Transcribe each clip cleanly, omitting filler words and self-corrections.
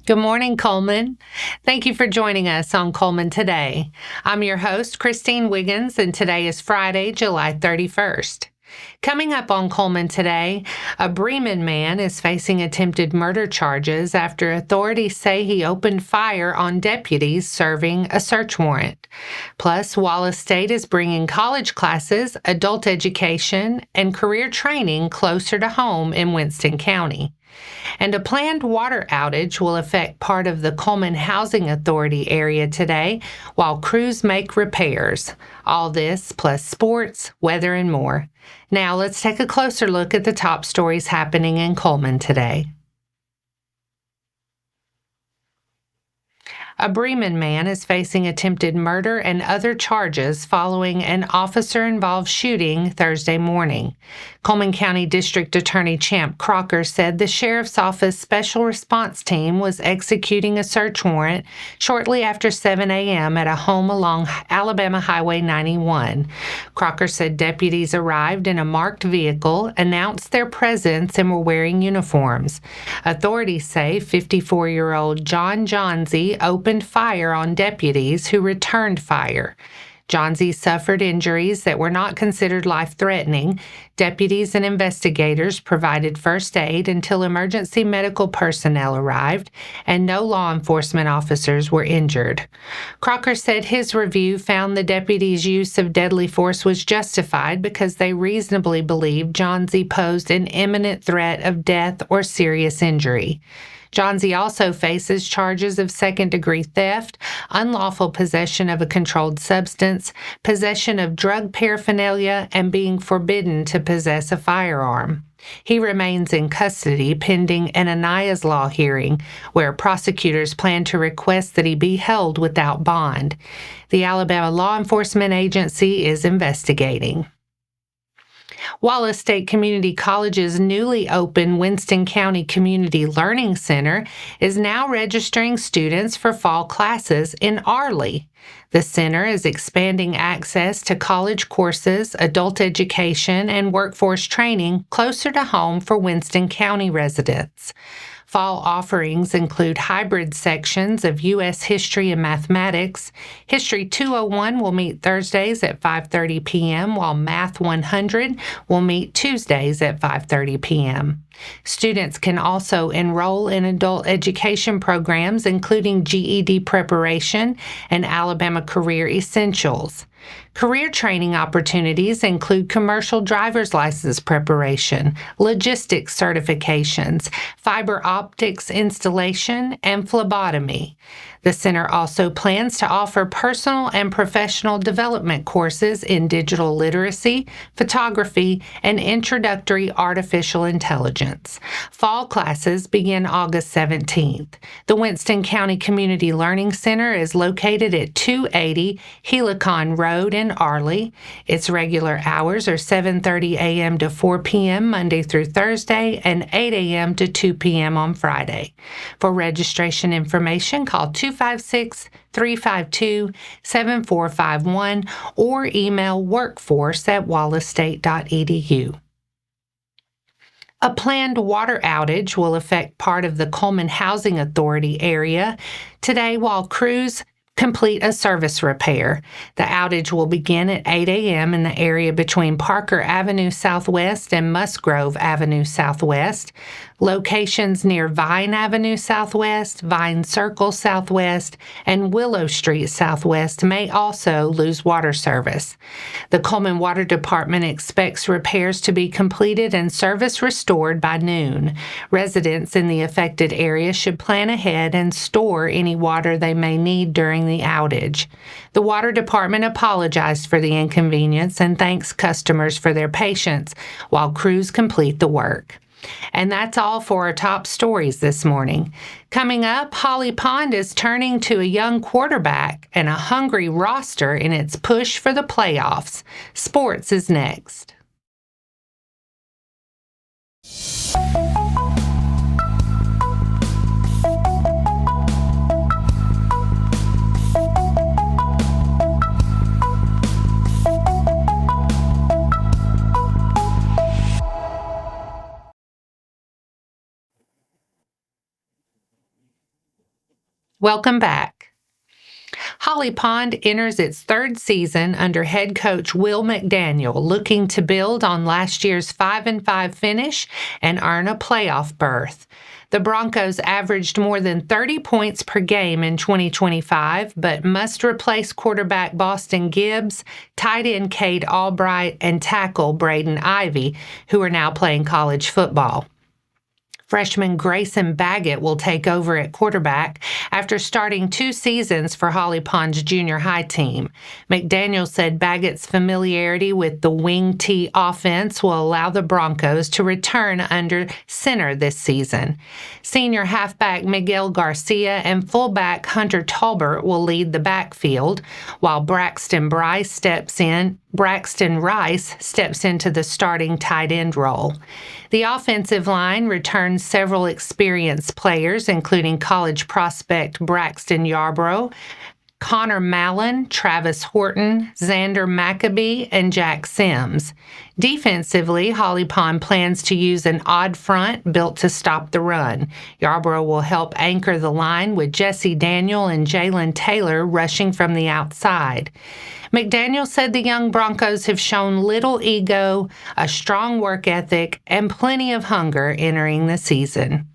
Good morning, Cullman. Thank you for joining us on Cullman Today. I'm your host, Christine Wiggins, and today is Friday, July 31st. Coming up on Cullman Today, a Bremen man is facing attempted murder charges after authorities say he opened fire on deputies serving a search warrant. Plus, Wallace State is bringing college classes, adult education, and career training closer to home in Winston County. And a planned water outage will affect part of the Cullman Housing Authority area today while crews make repairs. All this plus sports, weather, and more. Now let's take a closer look at the top stories happening in Cullman today. A Bremen man is facing attempted murder and other charges following an officer-involved shooting Thursday morning. Cullman County District Attorney Champ Crocker said the Sheriff's Office Special Response Team was executing a search warrant shortly after 7 a.m. at a home along Alabama Highway 91. Crocker said deputies arrived in a marked vehicle, announced their presence, and were wearing uniforms. Authorities say 54-year-old John Johnsey opened fire on deputies who returned fire. Johnsey suffered injuries that were not considered life-threatening. Deputies and investigators provided first aid until emergency medical personnel arrived, and no law enforcement officers were injured. Crocker said his review found the deputies' use of deadly force was justified because they reasonably believed Johnsey posed an imminent threat of death or serious injury. Johnsey also faces charges of second-degree theft, unlawful possession of a controlled substance, possession of drug paraphernalia, and being forbidden to possess a firearm. He remains in custody pending an Aniah's Law hearing, where prosecutors plan to request that he be held without bond. The Alabama Law Enforcement Agency is investigating. Wallace State Community College's newly opened Winston County Community Learning Center is now registering students for fall classes in Arley. The center is expanding access to college courses, adult education, and workforce training closer to home for Winston County residents. Fall offerings include hybrid sections of U.S. History and Mathematics. History 201 will meet Thursdays at 5:30 p.m., while Math 100 will meet Tuesdays at 5:30 p.m. Students can also enroll in adult education programs, including GED preparation and Alabama Career Essentials. Career training opportunities include commercial driver's license preparation, logistics certifications, fiber optics installation, and phlebotomy. The center also plans to offer personal and professional development courses in digital literacy, photography, and introductory artificial intelligence. Fall classes begin August 17th. The Winston County Community Learning Center is located at 280 Helicon Road in Arley. Its regular hours are 7:30 a.m. to 4 p.m. Monday through Thursday and 8 a.m. to 2 p.m. on Friday. For registration information, call 256-352-7451 or email workforce@wallacestate.edu. A planned water outage will affect part of the Cullman Housing Authority area today while crews complete a service repair. The outage will begin at 8 a.m. in the area between Parker Avenue Southwest and Musgrove Avenue Southwest. Locations near Vine Avenue Southwest, Vine Circle Southwest, and Willow Street Southwest may also lose water service. The Cullman Water Department expects repairs to be completed and service restored by noon. Residents in the affected area should plan ahead and store any water they may need during the outage. The Water Department apologized for the inconvenience and thanks customers for their patience while crews complete the work. And that's all for our top stories this morning. Coming up, Holly Pond is turning to a young quarterback and a hungry roster in its push for the playoffs. Sports is next. Welcome back. Holly Pond enters its third season under head coach Will McDaniel, looking to build on last year's 5-5 finish and earn a playoff berth. The Broncos averaged more than 30 points per game in 2025, but must replace quarterback Boston Gibbs, tight end Cade Albright, and tackle Braden Ivy, who are now playing college football. Freshman Grayson Baggett will take over at quarterback after starting 2 seasons for Holly Pond's junior high team. McDaniel said Baggett's familiarity with the wing T offense will allow the Broncos to return under center this season. Senior halfback Miguel Garcia and fullback Hunter Talbert will lead the backfield, while Braxton Rice steps into the starting tight end role. The offensive line returns several experienced players, including college prospect Braxton Yarbrough, Connor Mallon, Travis Horton, Xander Maccabee, and Jack Sims. Defensively, Holly Pond plans to use an odd front built to stop the run. Yarbrough will help anchor the line with Jesse Daniel and Jalen Taylor rushing from the outside. McDaniel said the young Broncos have shown little ego, a strong work ethic, and plenty of hunger entering the season.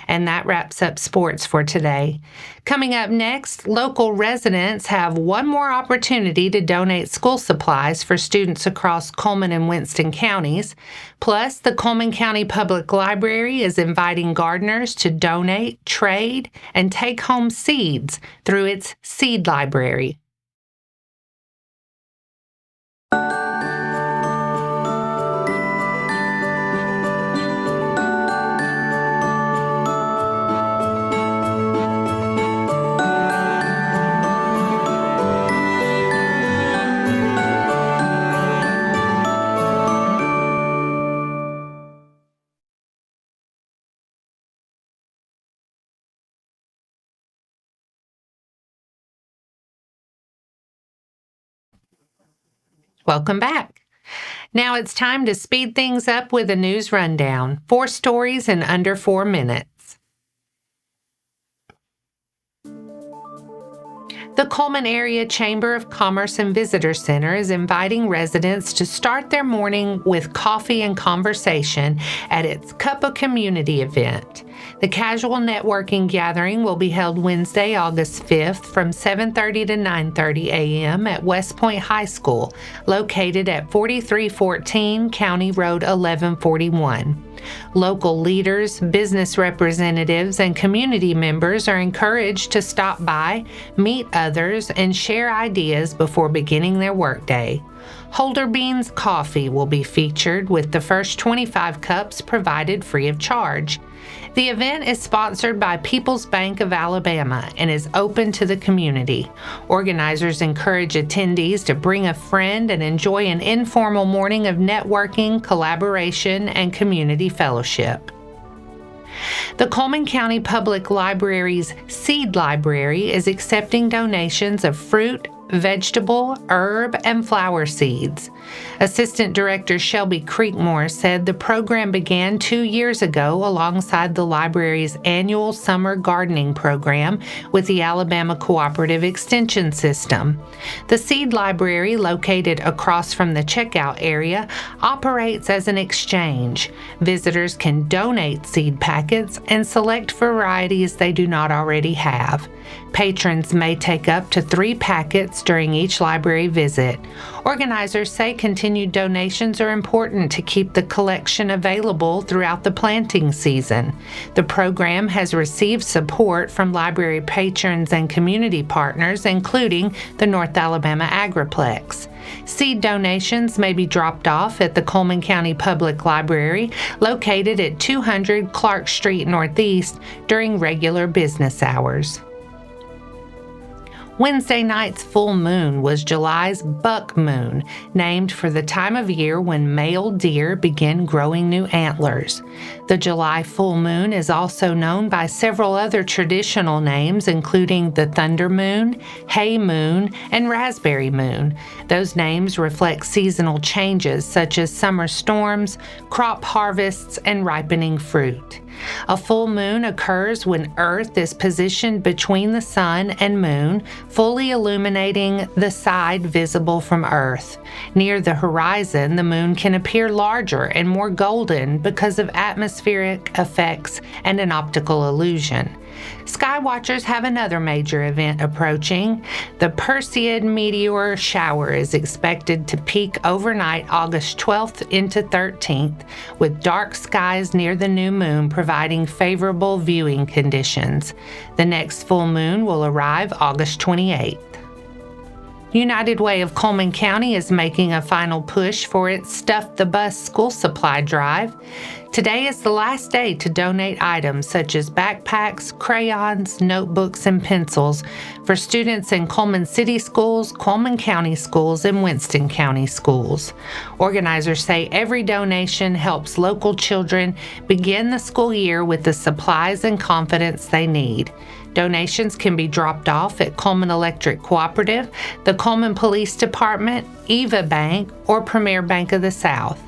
And that wraps up sports for today. Coming up next, local residents have one more opportunity to donate school supplies for students across Cullman and Winston counties. Plus, the Cullman County Public Library is inviting gardeners to donate, trade, and take home seeds through its seed library. Welcome back. Now it's time to speed things up with a news rundown. 4 stories in under 4 minutes. The Cullman Area Chamber of Commerce and Visitor Center is inviting residents to start their morning with coffee and conversation at its Cup of Community event. The casual networking gathering will be held Wednesday, August 5th from 7:30 to 9:30 a.m. at West Point High School, located at 4314 County Road 1141. Local leaders, business representatives, and community members are encouraged to stop by, meet others, and share ideas before beginning their workday. Holder Beans Coffee will be featured with the first 25 cups provided free of charge. The event is sponsored by People's Bank of Alabama and is open to the community. Organizers encourage attendees to bring a friend and enjoy an informal morning of networking, collaboration, and community fellowship. The Cullman County Public Library's Seed Library is accepting donations of fruit, vegetable, herb, and flower seeds. Assistant Director Shelby Creekmore said the program began 2 years ago alongside the library's annual summer gardening program with the Alabama Cooperative Extension System. The Seed Library, located across from the checkout area, operates as an exchange. Visitors can donate seed packets and select varieties they do not already have. Patrons may take up to 3 packets during each library visit. Organizers say continued donations are important to keep the collection available throughout the planting season. The program has received support from library patrons and community partners, including the North Alabama Agriplex. Seed donations may be dropped off at the Cullman County Public Library, located at 200 Clark Street Northeast, during regular business hours. Wednesday night's full moon was July's buck moon, named for the time of year when male deer begin growing new antlers. The July full moon is also known by several other traditional names, including the thunder moon, hay moon, and raspberry moon. Those names reflect seasonal changes such as summer storms, crop harvests, and ripening fruit. A full moon occurs when Earth is positioned between the sun and moon, fully illuminating the side visible from Earth. Near the horizon, the moon can appear larger and more golden because of atmospheric effects and an optical illusion. Skywatchers have another major event approaching. The Perseid meteor shower is expected to peak overnight August 12th into 13th, with dark skies near the new moon providing favorable viewing conditions. The next full moon will arrive August 28th. United Way of Cullman County is making a final push for its Stuff the Bus school supply drive. Today is the last day to donate items such as backpacks, crayons, notebooks, and pencils for students in Cullman City Schools, Cullman County Schools, and Winston County Schools. Organizers say every donation helps local children begin the school year with the supplies and confidence they need. Donations can be dropped off at Cullman Electric Cooperative, the Cullman Police Department, Eva Bank, or Premier Bank of the South.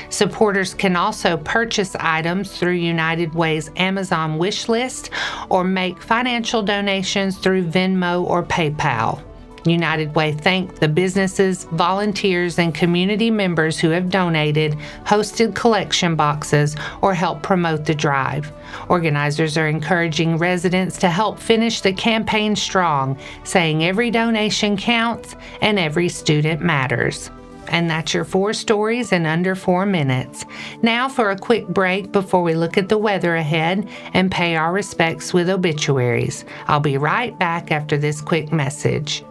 Supporters can also purchase items through United Way's Amazon wish list or make financial donations through Venmo or PayPal. United Way thanked the businesses, volunteers, and community members who have donated, hosted collection boxes, or helped promote the drive. Organizers are encouraging residents to help finish the campaign strong, saying every donation counts and every student matters. And that's your 4 stories in under 4 minutes. Now for a quick break before we look at the weather ahead and pay our respects with obituaries. I'll be right back after this quick message.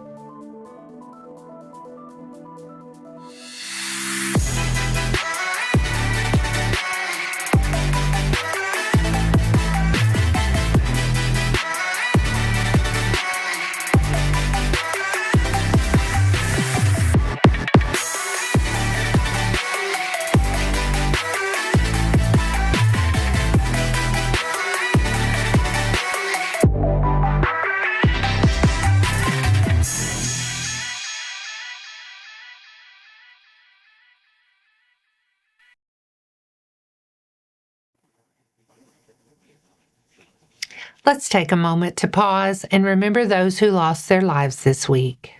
Let's take a moment to pause and remember those who lost their lives this week.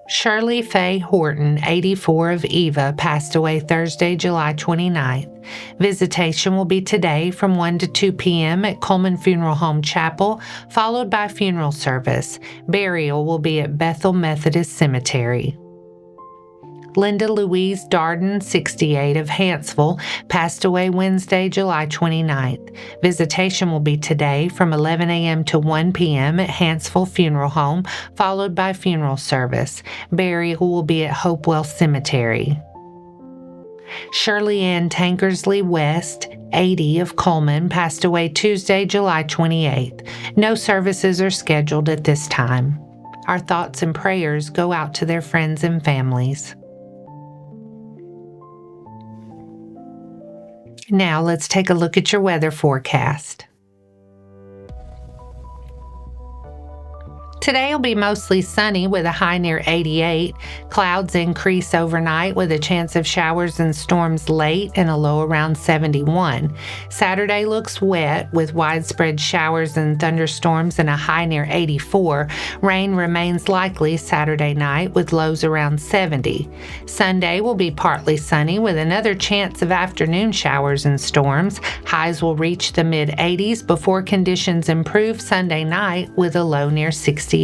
Shirley Faye Horton, 84 of Eva, passed away Thursday, July 29th. Visitation will be today from 1 to 2 p.m. at Cullman Funeral Home Chapel, followed by funeral service. Burial will be at Bethel Methodist Cemetery. Linda Louise Darden, 68 of Hanceville, passed away Wednesday, July 29th. Visitation will be today from 11 a.m. to 1 p.m. at Hanceville Funeral Home, followed by funeral service. Burial will be at Hopewell Cemetery. Shirley Ann Tankersley West, 80 of Cullman, passed away Tuesday, July 28th. No services are scheduled at this time. Our thoughts and prayers go out to their friends and families. Now let's take a look at your weather forecast. Today will be mostly sunny with a high near 88. Clouds increase overnight with a chance of showers and storms late and a low around 71. Saturday looks wet with widespread showers and thunderstorms and a high near 84. Rain remains likely Saturday night with lows around 70. Sunday will be partly sunny with another chance of afternoon showers and storms. Highs will reach the mid-80s before conditions improve Sunday night with a low near 68.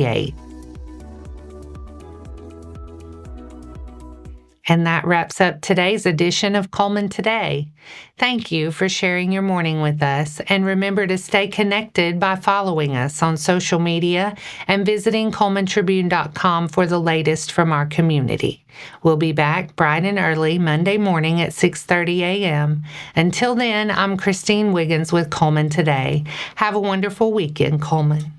And that wraps up today's edition of Cullman Today. Thank you for sharing your morning with us, and remember to stay connected by following us on social media and visiting CullmanTribune.com for the latest from our community. We'll be back bright and early Monday morning at 6:30 a.m. Until then, I'm Christine Wiggins with Cullman Today. Have a wonderful weekend, Cullman.